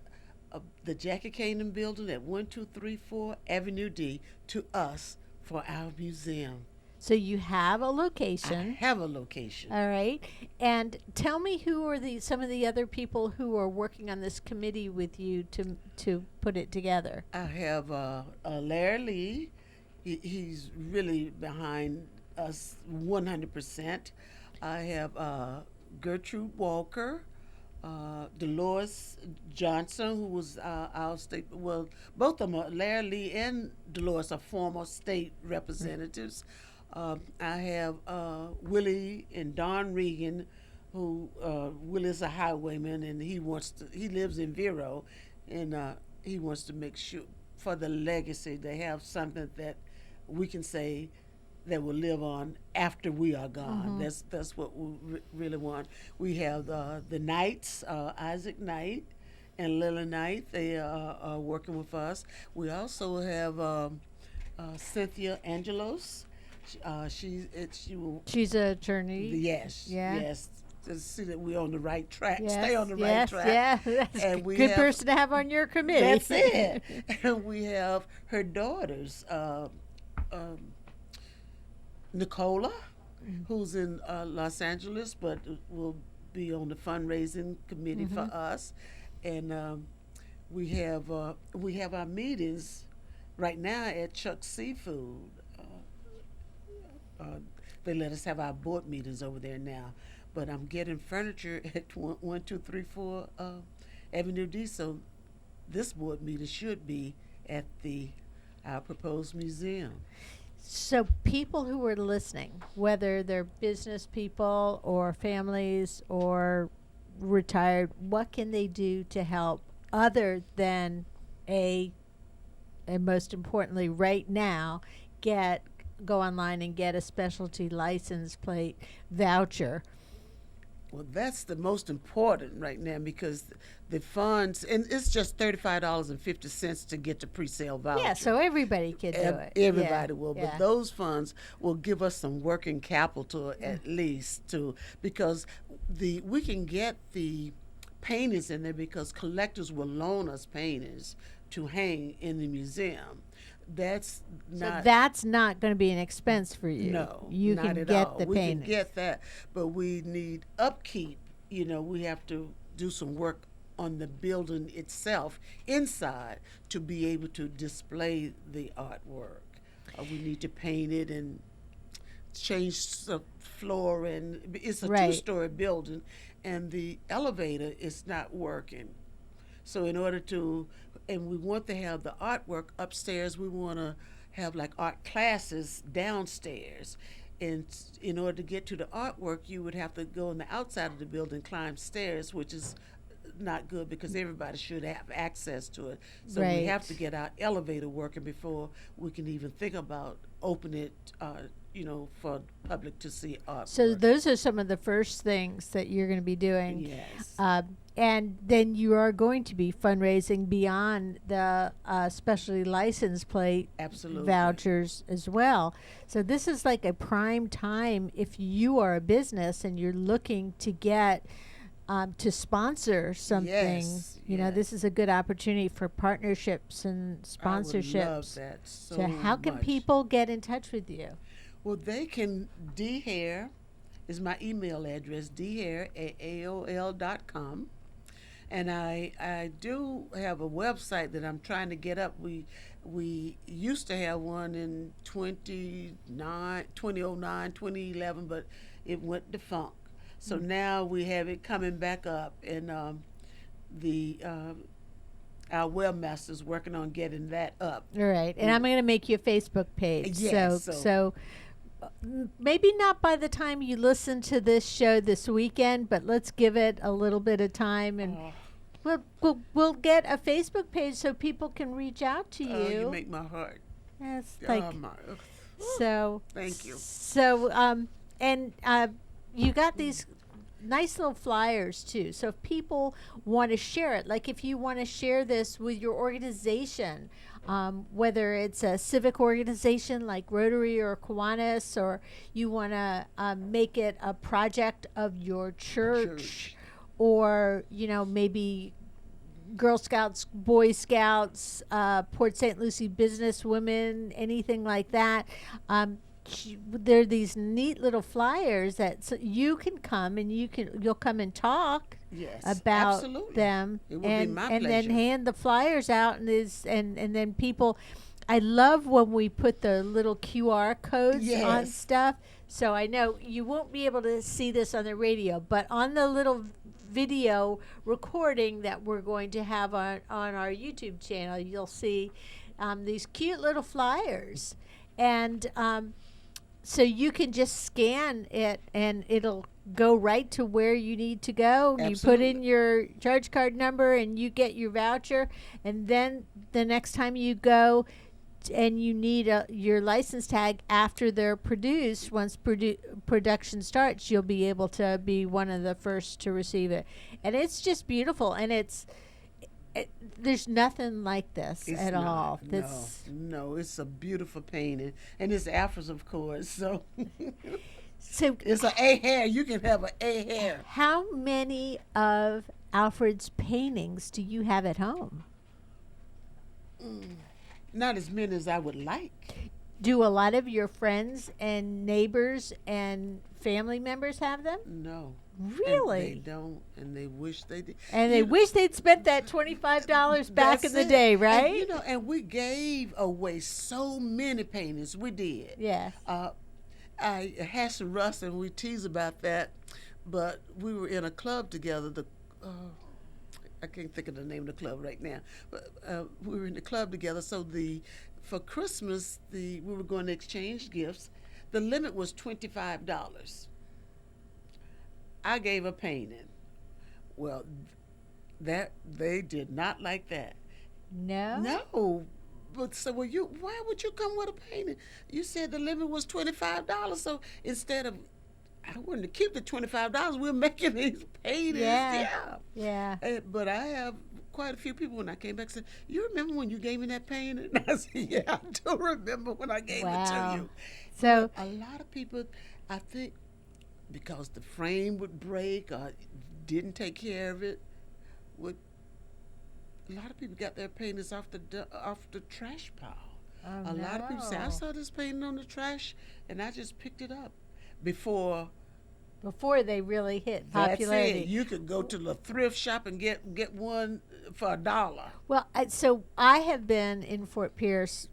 Speaker 3: the Jackie Canaan building at 1234 Avenue D to us for our museum.
Speaker 2: So you have a
Speaker 3: I
Speaker 2: location.
Speaker 3: have a location.
Speaker 2: All right. And tell me, who are some of the other people who are working on this committee with you to put it together?
Speaker 3: I have Larry Lee. He's really behind us 100%. I have Gertrude Walker, Dolores Johnson, who was our state. Well, both of them, Larry Lee and Dolores, are former state representatives. I have Willie and Don Regan, who Willie's a highwayman, and he lives in Vero, and he wants to make sure for the legacy they have something that we can say that will live on after we are gone. That's what we really want. We have the Knights, Isaac Knight and Lily Knight. They are working with us. We also have Cynthia Angelos. She will.
Speaker 2: She's an attorney.
Speaker 3: Yes.
Speaker 2: Yeah.
Speaker 3: Yes. To see that we're on the right track.
Speaker 2: Yes,
Speaker 3: Stay on the right
Speaker 2: yes,
Speaker 3: track.
Speaker 2: Yeah, that's
Speaker 3: And
Speaker 2: a
Speaker 3: we
Speaker 2: good
Speaker 3: have-
Speaker 2: person to have on your committee.
Speaker 3: That's it. And we have her daughters, Nicola, who's in Los Angeles, but will be on the fundraising committee for us. And we have our meetings right now at Chuck's Seafood. They let us have our board meetings over there now. But I'm getting furniture at 1234 Avenue D, so this board meeting should be at our proposed museum.
Speaker 2: So people who are listening, whether they're business people or families or retired, what can they do to help other than and most importantly right now, get go online and get a specialty license plate voucher?
Speaker 3: Well, that's the most important right now because the funds, and it's just $35.50 to get the pre-sale voucher.
Speaker 2: Yeah, so everybody can do it.
Speaker 3: Everybody
Speaker 2: Yeah,
Speaker 3: will,
Speaker 2: yeah.
Speaker 3: but those funds will give us some working capital at least to, because we can get the paintings in there because collectors will loan us paintings to hang in the museum. That's
Speaker 2: So
Speaker 3: not.
Speaker 2: that's not going to be an expense for you.
Speaker 3: No,
Speaker 2: You
Speaker 3: not
Speaker 2: can
Speaker 3: at
Speaker 2: get
Speaker 3: all.
Speaker 2: the
Speaker 3: we
Speaker 2: paintings.
Speaker 3: can get that, but we need upkeep. We have to do some work on the building itself inside to be able to display the artwork. We need to paint it and change the floor, and it's a
Speaker 2: Right.
Speaker 3: two-story building, and the elevator is not working. So in order to, and we want to have the artwork upstairs, we want to have like art classes downstairs. And in order to get to the artwork, you would have to go on the outside of the building, climb stairs, which is not good because everybody should have access to it. So we have
Speaker 2: Right.
Speaker 3: to get our elevator working before we can even think about opening it, for the public to see artwork.
Speaker 2: So those are some of the first things that you're going to be doing.
Speaker 3: Yes.
Speaker 2: And then you are going to be fundraising beyond the specialty license plate
Speaker 3: Absolutely.
Speaker 2: vouchers as well. So this is like a prime time if you are a business and you're looking to get to sponsor something.
Speaker 3: Yes,
Speaker 2: This is a good opportunity for partnerships and sponsorships.
Speaker 3: I would love that so
Speaker 2: So how can
Speaker 3: much.
Speaker 2: people get in touch with you?
Speaker 3: Well, they can, dhair is my email address, dhair@aol.com. And I do have a website that I'm trying to get up. We used to have one in 2009, 2011, but it went defunct. So now we have it coming back up, and our webmaster's working on getting that up.
Speaker 2: All right, and I'm going to make you a Facebook page.
Speaker 3: Yes,
Speaker 2: So maybe not by the time you listen to this show this weekend, but let's give it a little bit of time, and we'll get a Facebook page so people can reach out to you.
Speaker 3: Oh, you make my heart.
Speaker 2: Yes,
Speaker 3: So thank you.
Speaker 2: So you got these nice little flyers too. So if people want to share it, like if you want to share this with your organization, whether it's a civic organization like Rotary or Kiwanis, or you want to make it a project of your church. Or maybe Girl Scouts, Boy Scouts, Port St. Lucie business women, anything like that. There are these neat little flyers that you can come and you'll come and talk
Speaker 3: Yes,
Speaker 2: about
Speaker 3: absolutely.
Speaker 2: them,
Speaker 3: It would be
Speaker 2: and
Speaker 3: my
Speaker 2: and then
Speaker 3: pleasure.
Speaker 2: hand the flyers out, and then people. I love when we put the little QR codes on
Speaker 3: Yes.
Speaker 2: stuff. So I know you won't be able to see this on the radio, but on the little video recording that we're going to have on our YouTube channel, you'll see these cute little flyers, and so you can just scan it and it'll go right to where you need to go. You put in
Speaker 3: Absolutely.
Speaker 2: your charge card number and you get your voucher, and then the next time you go and you need your license tag after they're produced, once production starts, you'll be able to be one of the first to receive it. And it's just beautiful, and there's nothing like this
Speaker 3: It's
Speaker 2: at
Speaker 3: not,
Speaker 2: all.
Speaker 3: No, it's a beautiful painting, and it's Afros, of course. So
Speaker 2: So
Speaker 3: it's an A hair. You can have an A hair.
Speaker 2: how many of Alfred's paintings do you have at home?
Speaker 3: Not as many as I would like.
Speaker 2: Do a lot of your friends and neighbors and family members have them?
Speaker 3: No.
Speaker 2: Really?
Speaker 3: And they don't, and they wish they did.
Speaker 2: And they wish they'd spent that $25 back in
Speaker 3: That's
Speaker 2: the
Speaker 3: it.
Speaker 2: day,
Speaker 3: And,
Speaker 2: right?
Speaker 3: and we gave away so many paintings. We did.
Speaker 2: Yes.
Speaker 3: I had some Russ, and we tease about that, but we were in a club together. I can't think of the name of the club right now, but we were in the club together. So for Christmas, we were going to exchange gifts. The limit was $25. I gave a painting. Well, that they did not like that.
Speaker 2: No?
Speaker 3: No, But so, well, why would you come with a painting? You said the limit was $25. So instead of, I wanted to keep the $25. We're making these paintings.
Speaker 2: Yeah. Yeah.
Speaker 3: But I have quite a few people when I came back said, "You remember when you gave me that painting?" And I said, "Yeah, I do remember when I gave it to you."
Speaker 2: So
Speaker 3: a lot of people, I think, because the frame would break or didn't take care of it, would a lot of people got their paintings off the trash pile.
Speaker 2: Oh,
Speaker 3: A lot of people say, "I
Speaker 2: no.
Speaker 3: saw this painting on the trash, and I just picked it up." Before
Speaker 2: they really hit
Speaker 3: that's
Speaker 2: popularity.
Speaker 3: it, you could go to the thrift shop and get one for $1.
Speaker 2: Well, so I have been in Fort Pierce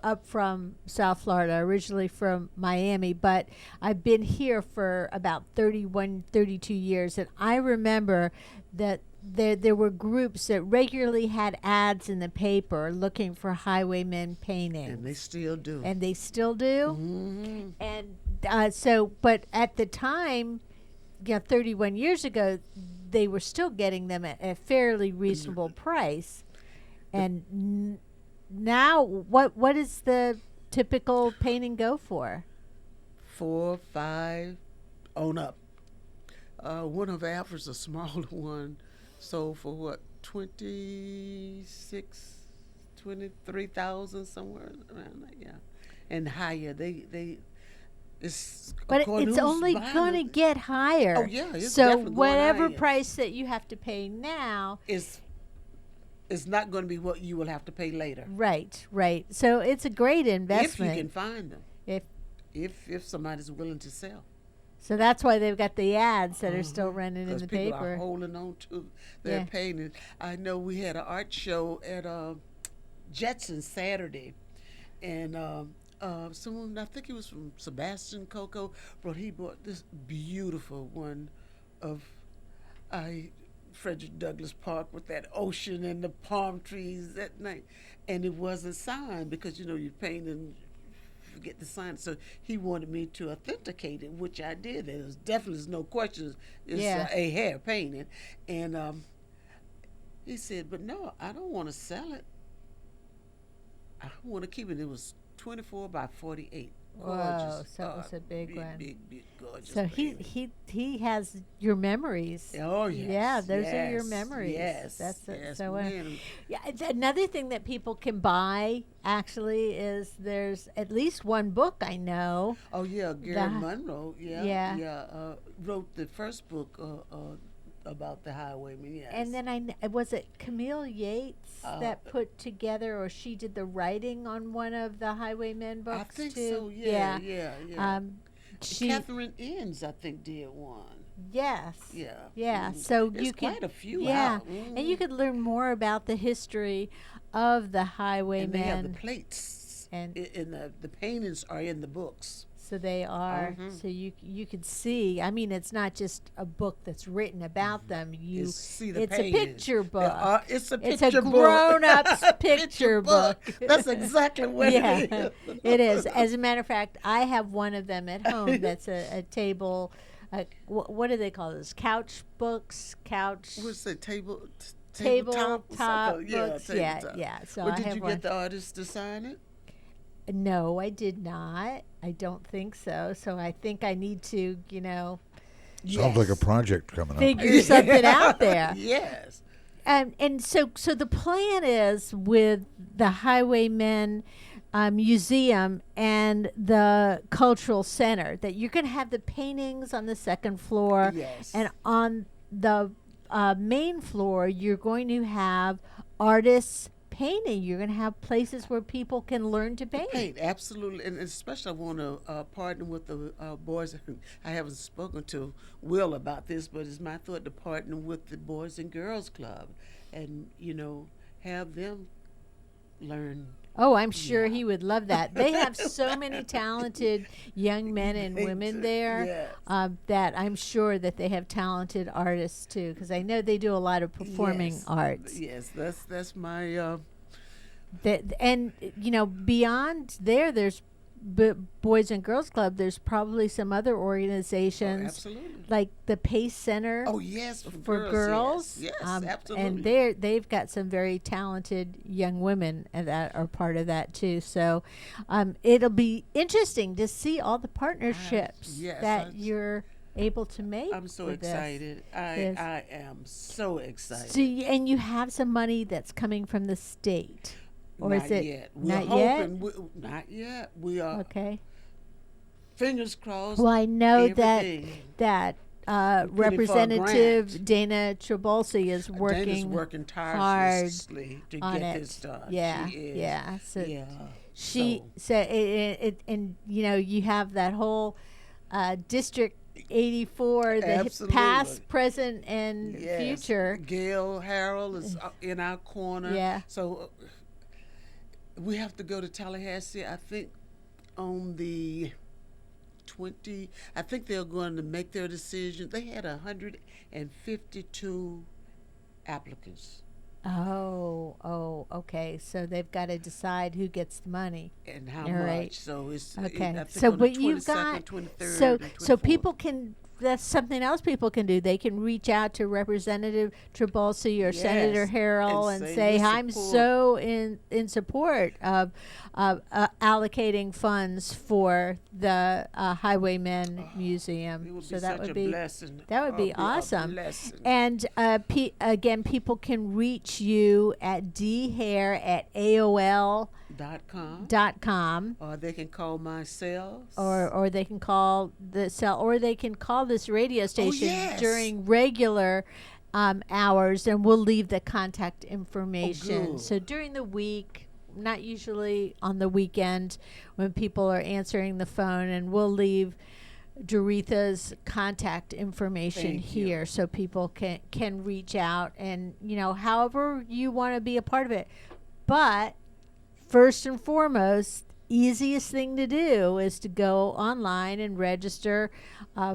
Speaker 2: up from South Florida, originally from Miami, but I've been here for about 31, 32 years. And I remember that there were groups that regularly had ads in the paper looking for highwaymen paintings.
Speaker 3: And they still do.
Speaker 2: And they still do?
Speaker 3: Mhm.
Speaker 2: And but at the time, 31 years ago, they were still getting them at a fairly reasonable price. And now, what is the typical painting go for?
Speaker 3: 4, 5, on up. One of ours, a smaller one, sold for what, 23,000, somewhere around that, yeah. And higher, it's
Speaker 2: But
Speaker 3: according
Speaker 2: it's
Speaker 3: to who's
Speaker 2: only
Speaker 3: buying
Speaker 2: going to
Speaker 3: it.
Speaker 2: get higher.
Speaker 3: Oh, yeah, it's
Speaker 2: so
Speaker 3: definitely going
Speaker 2: whatever
Speaker 3: higher.
Speaker 2: price that you have to pay now,
Speaker 3: It's not going to be what you will have to pay later.
Speaker 2: right. So it's a great
Speaker 3: If
Speaker 2: investment.
Speaker 3: you can find them.
Speaker 2: If
Speaker 3: If somebody's willing to sell.
Speaker 2: so, that's why they've got the ads that are still running in
Speaker 3: 'Cause
Speaker 2: the
Speaker 3: people are
Speaker 2: paper.
Speaker 3: holding on to their
Speaker 2: Yeah.
Speaker 3: paintings. I know we had an art show at Jetson Saturday, and someone, I think it was from Sebastian Coco, he bought this beautiful one of Frederick Douglass Park with that ocean and the palm trees at night, and it wasn't signed because you paint and forget to sign it. So he wanted me to authenticate it, which I did. There's definitely no question it's a hair painting, and he said, "But no, I don't want to sell it. I want to keep it." It was 24 by 48.
Speaker 2: Whoa,
Speaker 3: Gorgeous.
Speaker 2: so it was a big one.
Speaker 3: Big, gorgeous.
Speaker 2: So
Speaker 3: painting.
Speaker 2: he has your memories.
Speaker 3: Oh yes.
Speaker 2: Yeah, those are your
Speaker 3: yes,
Speaker 2: memories.
Speaker 3: Yes.
Speaker 2: That's it.
Speaker 3: yes,
Speaker 2: So,
Speaker 3: man.
Speaker 2: yeah, another thing that people can buy actually is there's at least one book I know.
Speaker 3: Oh yeah, Gary Monroe.
Speaker 2: Yeah.
Speaker 3: Wrote the first book about the highwaymen. Yes.
Speaker 2: And then was it Camille Yates that put together, or she did the writing on one of the Highwaymen books
Speaker 3: I think
Speaker 2: too?
Speaker 3: so. Yeah.
Speaker 2: She
Speaker 3: Catherine Innes, I think, did one.
Speaker 2: yes.
Speaker 3: Yeah.
Speaker 2: So
Speaker 3: There's
Speaker 2: you can
Speaker 3: quite a few
Speaker 2: yeah,
Speaker 3: out.
Speaker 2: and you could learn more about the history of the
Speaker 3: And they have the
Speaker 2: Highwaymen.
Speaker 3: plates,
Speaker 2: And-
Speaker 3: and the paintings are in the books.
Speaker 2: So they are. So you could see. I mean, it's not just a book that's written about them.
Speaker 3: You see the
Speaker 2: it's a
Speaker 3: paintings.
Speaker 2: picture book.
Speaker 3: It's a picture
Speaker 2: It's a
Speaker 3: book.
Speaker 2: grown-up's picture book.
Speaker 3: That's exactly what
Speaker 2: Yeah,
Speaker 3: it is.
Speaker 2: it is. As a matter of fact, I have one of them at home. That's a table. What do they call this? Couch books. Couch.
Speaker 3: What's the tabletop
Speaker 2: Tabletop
Speaker 3: or something?
Speaker 2: books.
Speaker 3: Tabletop.
Speaker 2: Yeah. So
Speaker 3: Well,
Speaker 2: I
Speaker 3: did
Speaker 2: have
Speaker 3: you
Speaker 2: one.
Speaker 3: get the artist to sign it?
Speaker 2: No, I did not. I don't think so. So I think I need to,
Speaker 1: Sounds like a project coming up.
Speaker 2: figure something out there.
Speaker 3: Yes.
Speaker 2: And so the plan is with the Highwaymen Museum and the Cultural Center that you're going to have the paintings on the second floor,
Speaker 3: Yes.
Speaker 2: and on the main floor you're going to have artists painting. You're going to have places where people can learn to paint.
Speaker 3: Absolutely, and especially I want to partner with the boys. I haven't spoken to Will about this, but it's my thought to partner with the Boys and Girls Club, and have them learn.
Speaker 2: Oh, I'm sure he would love that. They have so many talented young men and
Speaker 3: They
Speaker 2: women
Speaker 3: do,
Speaker 2: there
Speaker 3: yes.
Speaker 2: that I'm sure that they have talented artists too, because I know they do a lot of performing
Speaker 3: Yes.
Speaker 2: arts.
Speaker 3: Yes, that's my.
Speaker 2: And beyond there's Boys and Girls Club, there's probably some other
Speaker 3: Oh,
Speaker 2: organizations
Speaker 3: absolutely.
Speaker 2: like the Pace Center
Speaker 3: Oh, yes,
Speaker 2: for girls.
Speaker 3: Yes, yes, absolutely.
Speaker 2: And they've got some very talented young women that are part of that too. So it'll be interesting to see all the partnerships
Speaker 3: yes,
Speaker 2: that you're able to make.
Speaker 3: I'm so
Speaker 2: with this.
Speaker 3: excited.
Speaker 2: Yes.
Speaker 3: I am so excited.
Speaker 2: So and you have some money that's coming from the state, or
Speaker 3: not
Speaker 2: is it
Speaker 3: yet? We're
Speaker 2: not
Speaker 3: hoping not yet. We are
Speaker 2: Okay.
Speaker 3: fingers crossed.
Speaker 2: Well, I know
Speaker 3: every
Speaker 2: that
Speaker 3: day.
Speaker 2: that
Speaker 3: We're putting for a
Speaker 2: Representative
Speaker 3: grant.
Speaker 2: Dana Trabolsi is
Speaker 3: Dana's
Speaker 2: working
Speaker 3: working
Speaker 2: hard
Speaker 3: tirelessly to
Speaker 2: on
Speaker 3: get
Speaker 2: it.
Speaker 3: this done.
Speaker 2: Yeah,
Speaker 3: she is.
Speaker 2: yeah. So
Speaker 3: yeah.
Speaker 2: she
Speaker 3: So,
Speaker 2: said, and you know, you have that whole District 84, the
Speaker 3: Absolutely.
Speaker 2: past, present, and
Speaker 3: yes.
Speaker 2: future.
Speaker 3: Gail Harrell is in our corner.
Speaker 2: Yeah.
Speaker 3: So we have to go to Tallahassee. I think on the 20. I think they're going to make their decision. They had 152 applicants.
Speaker 2: Oh, okay. So they've got to decide who gets the money.
Speaker 3: And how
Speaker 2: All
Speaker 3: much?
Speaker 2: right.
Speaker 3: So it's
Speaker 2: Okay.
Speaker 3: I think
Speaker 2: So,
Speaker 3: on the
Speaker 2: but you've
Speaker 3: 22nd,
Speaker 2: got
Speaker 3: 23rd,
Speaker 2: so
Speaker 3: and 24th.
Speaker 2: people can. That's something else people can do. They can reach out to Representative Trabolsi or Senator
Speaker 3: Yes,
Speaker 2: Harrell
Speaker 3: and
Speaker 2: and
Speaker 3: say,
Speaker 2: say,
Speaker 3: "We
Speaker 2: "I'm
Speaker 3: support."
Speaker 2: so in support of allocating funds for the Highwaymen Museum."
Speaker 3: It would
Speaker 2: So
Speaker 3: be
Speaker 2: that
Speaker 3: such
Speaker 2: would
Speaker 3: a
Speaker 2: be
Speaker 3: blessing.
Speaker 2: that would be
Speaker 3: A
Speaker 2: awesome.
Speaker 3: blessing.
Speaker 2: And again, people can reach you at dhair@aol.com,
Speaker 3: Or they can call my cells.
Speaker 2: or they can call the cell, or they can call this radio station
Speaker 3: yes.
Speaker 2: during regular hours, and we'll leave the contact information.
Speaker 3: good.
Speaker 2: So during the week, not usually on the weekend when people are answering the phone, and we'll leave Doretha's contact information
Speaker 3: Thank you.
Speaker 2: here so people can reach out, and you know, however you want to be a part of it. But first and foremost, easiest thing to do is to go online and register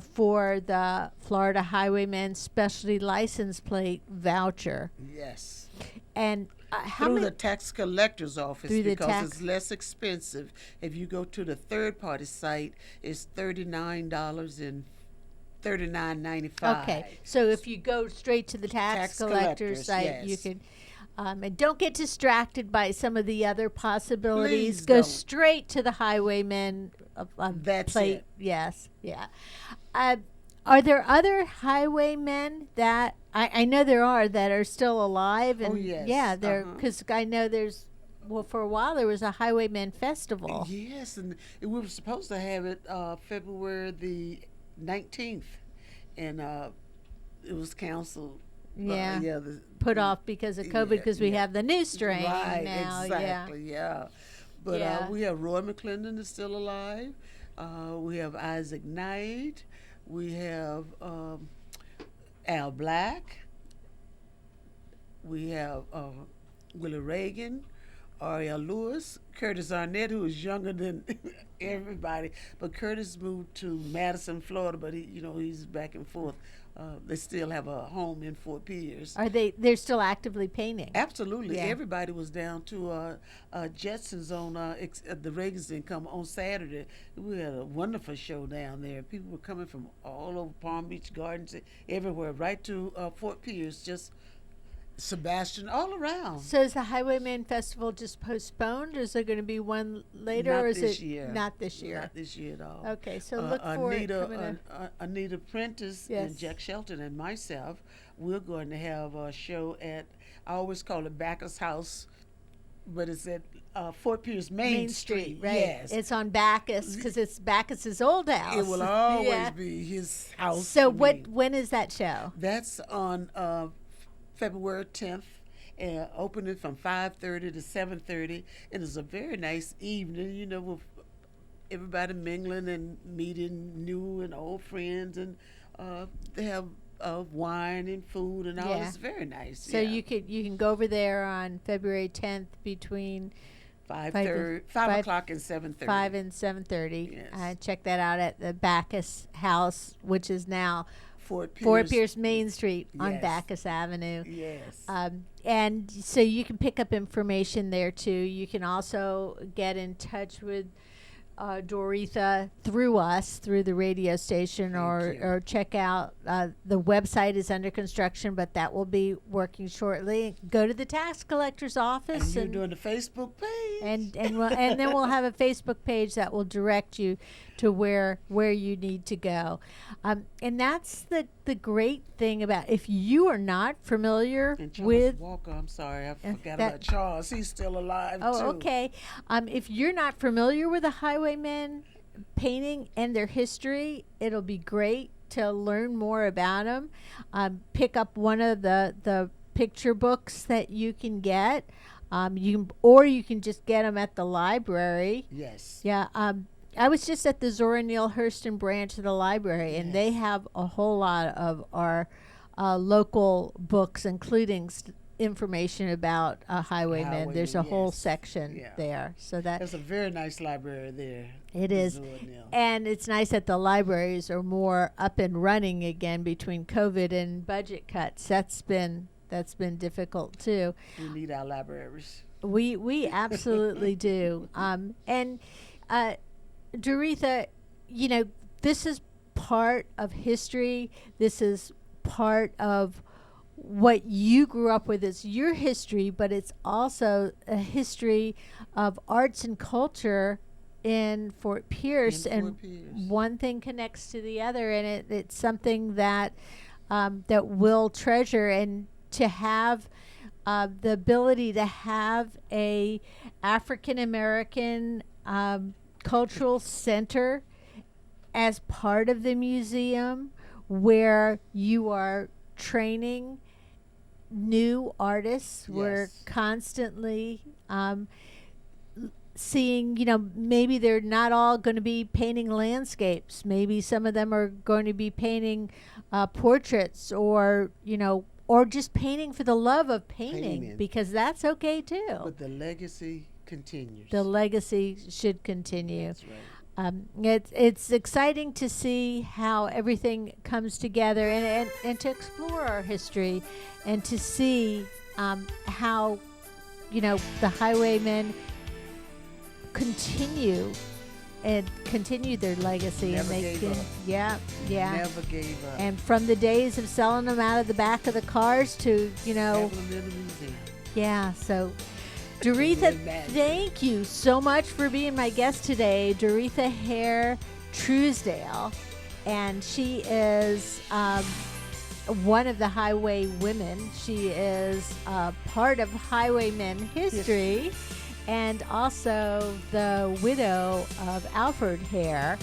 Speaker 2: for the Florida Highwayman Specialty License Plate voucher.
Speaker 3: Yes.
Speaker 2: And how
Speaker 3: Through
Speaker 2: many?
Speaker 3: the tax collector's office,
Speaker 2: Through the
Speaker 3: because
Speaker 2: tax-
Speaker 3: it's less expensive. If you go to the third party site, it's $39.39.95.
Speaker 2: Okay, so if you go straight to the tax
Speaker 3: Tax
Speaker 2: collector's
Speaker 3: collectors,
Speaker 2: site, you
Speaker 3: yes.
Speaker 2: can. And don't get distracted by some of the other possibilities.
Speaker 3: Please
Speaker 2: Go
Speaker 3: don't.
Speaker 2: straight to the Highwaymen
Speaker 3: That's
Speaker 2: plate.
Speaker 3: it.
Speaker 2: Yes, yeah. Are there other highwaymen that I know there are that are still alive? And
Speaker 3: Oh, yes.
Speaker 2: yeah, there
Speaker 3: Uh-huh.
Speaker 2: because I know there's. Well, for a while there was a Highwaymen festival.
Speaker 3: Yes, and we were supposed to have it February the 19th, and it was canceled.
Speaker 2: Yeah.
Speaker 3: Yeah.
Speaker 2: Put off because of COVID,
Speaker 3: Yeah,
Speaker 2: because we
Speaker 3: yeah.
Speaker 2: have the new strain
Speaker 3: Right,
Speaker 2: now.
Speaker 3: exactly, yeah. But
Speaker 2: Yeah.
Speaker 3: we have Roy McClendon is still alive. We have Isaac Knight. We have Al Black. We have Willie Reagan, Ariel Lewis, Curtis Arnett, who is younger than everybody. But Curtis moved to Madison, Florida, but he's back and forth. They still have a home in Fort Pierce.
Speaker 2: Yeah. They're still actively painting?
Speaker 3: Absolutely.
Speaker 2: Yeah.
Speaker 3: Everybody was down to Jetson's on the Reagans didn't come on Saturday. We had a wonderful show down there. People were coming from all over Palm Beach Gardens, everywhere, right to Fort Pierce, just Sebastian, all around.
Speaker 2: So is the Highwayman Festival just postponed, or is there going to be one later,
Speaker 3: Not
Speaker 2: or is
Speaker 3: this
Speaker 2: it
Speaker 3: year.
Speaker 2: not this year?
Speaker 3: Not this year at all.
Speaker 2: Okay, so look for it coming up.
Speaker 3: Anita Prentice
Speaker 2: Yes.
Speaker 3: and Jack Shelton and myself, we're going to have a show at, I always call it Bacchus House, but it's at Fort Pierce Main Street.
Speaker 2: right?
Speaker 3: Yes.
Speaker 2: It's on Bacchus because it's Bacchus's old house.
Speaker 3: It will always
Speaker 2: Yeah.
Speaker 3: be his house.
Speaker 2: So
Speaker 3: for me.
Speaker 2: when is that show?
Speaker 3: That's on February 10th. Opening from 5:30 to 7:30, and it's a very nice evening. With everybody mingling and meeting new and old friends, and they have wine and food and all.
Speaker 2: Yeah.
Speaker 3: It's very nice.
Speaker 2: So
Speaker 3: yeah.
Speaker 2: you can go over there on February 10th between
Speaker 3: 5
Speaker 2: five-
Speaker 3: o'clock and 7:30.
Speaker 2: 5 and 7:30.
Speaker 3: Yes.
Speaker 2: Check that out at the Bacchus House, which is now
Speaker 3: Fort Pierce.
Speaker 2: Fort Pierce Main Street on
Speaker 3: Yes.
Speaker 2: Bacchus Avenue.
Speaker 3: Yes.
Speaker 2: And so you can pick up information there too. You can also get in touch with Doretha through us, through the radio station, or check out the website is under construction, but that will be working shortly. Go to the tax collector's office,
Speaker 3: and you're doing the Facebook page,
Speaker 2: and then we'll have a Facebook page that will direct you to where you need to go. And that's the great thing about, if you are not familiar with
Speaker 3: Walker, I'm sorry, I forgot about Charles. He's still alive too.
Speaker 2: Oh, okay. If you're not familiar with the Highwaymen painting and their history, it'll be great to learn more about them. Pick up one of the picture books that you can get. You can just get them at the library.
Speaker 3: Yes.
Speaker 2: Yeah. I was just at the Zora Neale Hurston branch of the library, and they have a whole lot of our local books, including information about highwaymen. There's a whole section there. So that's
Speaker 3: a very nice library there.
Speaker 2: It is. And it's nice that the libraries are more up and running again between COVID and budget cuts. That's been difficult too.
Speaker 3: We need our libraries.
Speaker 2: We absolutely do. And Doretha, this is part of history. This is part of what you grew up with. It's your history, but it's also a history of arts and culture in Fort Pierce. One thing connects to the other, and it's something that that we'll treasure. And to have the ability to have a African American cultural center as part of the museum, where you are training new artists. We're constantly seeing, maybe they're not all going to be painting landscapes. Maybe some of them are going to be painting portraits, or just painting for the love of painting. Because that's okay too.
Speaker 3: But the legacy continues.
Speaker 2: The legacy should continue.
Speaker 3: That's right.
Speaker 2: It's exciting to see how everything comes together, and to explore our history, and to see how the Highwaymen continue their legacy.
Speaker 3: Never
Speaker 2: and
Speaker 3: gave up. Never gave up.
Speaker 2: And from the days of selling them out of the back of the cars to
Speaker 3: having them in the museum.
Speaker 2: Yeah. So Doretha, thank you so much for being my guest today. Doretha Hare Truesdale, and she is one of the Highway Women. She is part of Highwaymen history, and also the widow of Alfred Hare,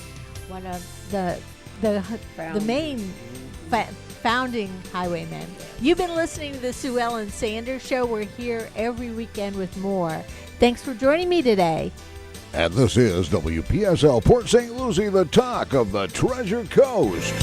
Speaker 2: one of the main founding highwaymen. You've been listening to the Sue Ellen Sanders Show. We're here every weekend with more. Thanks for joining me today.
Speaker 1: And this is WPSL Port St. Lucie, the talk of the Treasure Coast.